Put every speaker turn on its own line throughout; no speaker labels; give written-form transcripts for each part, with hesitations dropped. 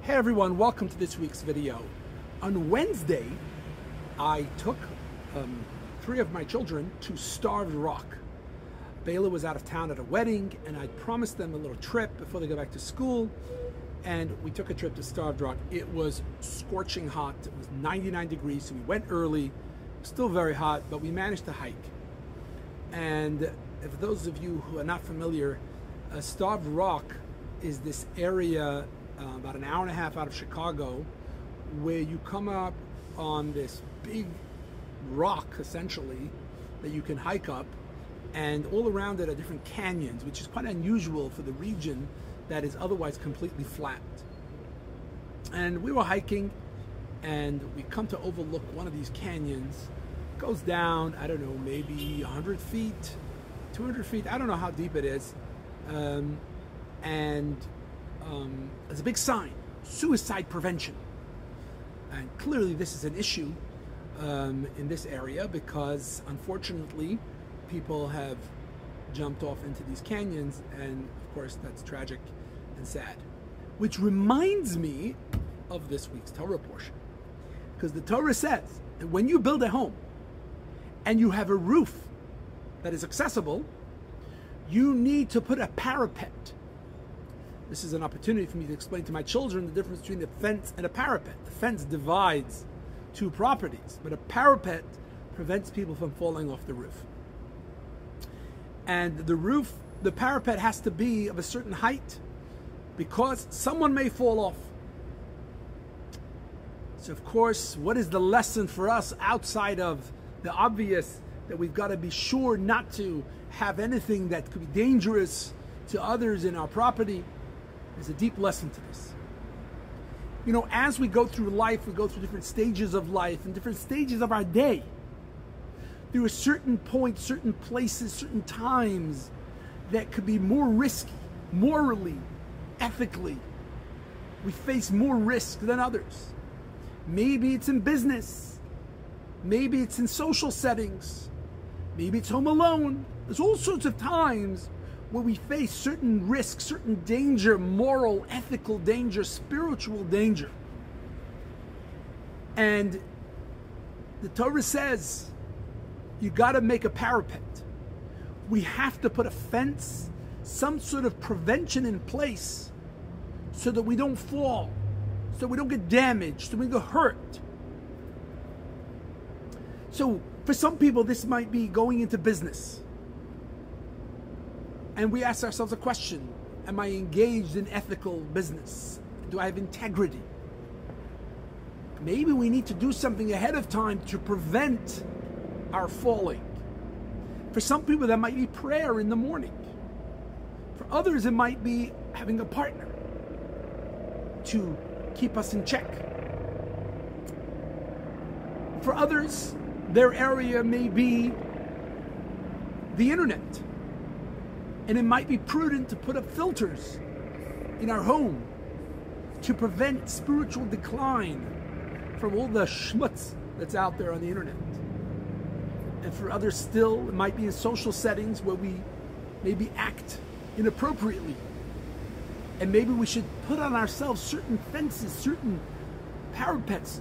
Hey everyone, welcome to this week's video. On Wednesday, I took 3 of my children to Starved Rock. Bela was out of town at a wedding, and I promised them a little trip before they go back to school, and we took a trip to Starved Rock. It was scorching hot. It was 99 degrees, so we went early. Still very hot, but we managed to hike. And for those of you who are not familiar, Starved Rock is this area about an hour and a half out of Chicago, where you come up on this big rock, essentially, that you can hike up, and all around it are different canyons, which is quite unusual for the region that is otherwise completely flat. And we were hiking, and we come to overlook one of these canyons. It goes down, I don't know, maybe 100 feet, 200 feet, I don't know how deep it is. There's a big sign, suicide prevention. And clearly this is an issue in this area because, unfortunately, people have jumped off into these canyons, and of course that's tragic and sad. Which reminds me of this week's Torah portion. Because the Torah says that when you build a home and you have a roof that is accessible, you need to put a parapet. This is an opportunity for me to explain to my children the difference between a fence and a parapet. The fence divides two properties, but a parapet prevents people from falling off the roof. And the parapet has to be of a certain height because someone may fall off. So of course, what is the lesson for us outside of the obvious that we've got to be sure not to have anything that could be dangerous to others in our property? There's a deep lesson to this. You know, as we go through life, we go through different stages of life and different stages of our day. There are certain points, certain places, certain times that could be more risky, morally, ethically. We face more risk than others. Maybe it's in business. Maybe it's in social settings. Maybe it's home alone. There's all sorts of times where we face certain risks, certain danger, moral, ethical danger, spiritual danger. And the Torah says, you got to make a parapet. We have to put a fence, some sort of prevention in place so that we don't fall, so we don't get damaged, so we don't get hurt. So for some people, this might be going into business. And we ask ourselves a question: am I engaged in ethical business? Do I have integrity? Maybe we need to do something ahead of time to prevent our falling. For some people, that might be prayer in the morning. For others, it might be having a partner to keep us in check. For others, their area may be the internet. And it might be prudent to put up filters in our home to prevent spiritual decline from all the schmutz that's out there on the internet. And for others still, it might be in social settings where we maybe act inappropriately. And maybe we should put on ourselves certain fences, certain parapets,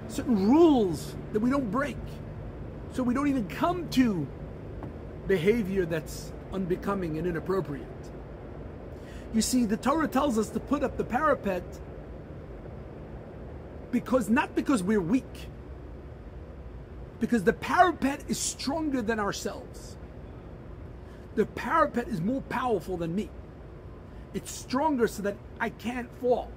certain rules that we don't break, so we don't even come to behavior that's unbecoming and inappropriate. You see, the Torah tells us to put up the parapet not because we're weak, because the parapet is stronger than ourselves. The parapet is more powerful than me. It's stronger so that I can't fall.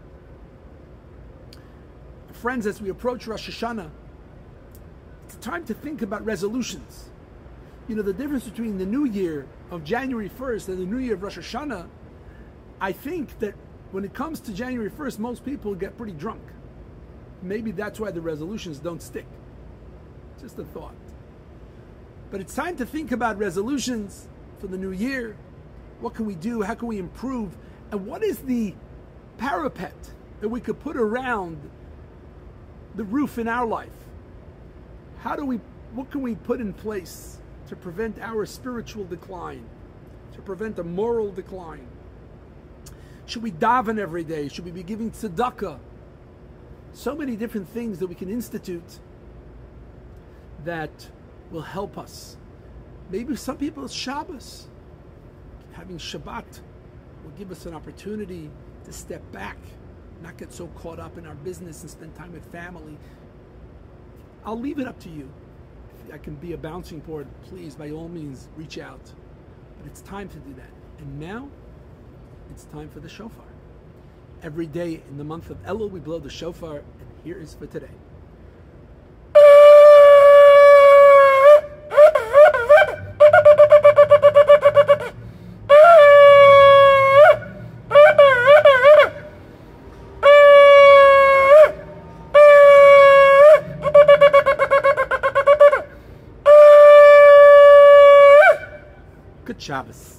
Friends, as we approach Rosh Hashanah, it's time to think about resolutions. You know, the difference between the new year of January 1st and the new year of Rosh Hashanah, I think that when it comes to January 1st, most people get pretty drunk. Maybe that's why the resolutions don't stick. Just a thought. But it's time to think about resolutions for the new year. What can we do? How can we improve? And what is the parapet that we could put around the roof in our life? What can we put in place to prevent our spiritual decline, to prevent a moral decline? Should we daven every day? Should we be giving tzedakah? So many different things that we can institute that will help us. Maybe some people, it's Shabbos. Having Shabbat will give us an opportunity to step back, not get so caught up in our business and spend time with family. I'll leave it up to you. If I can be a bouncing board, please, by all means, reach out. But it's time to do that. And now, it's time for the shofar. Every day in the month of Elul, we blow the shofar, and here is for today. Good Shabbos.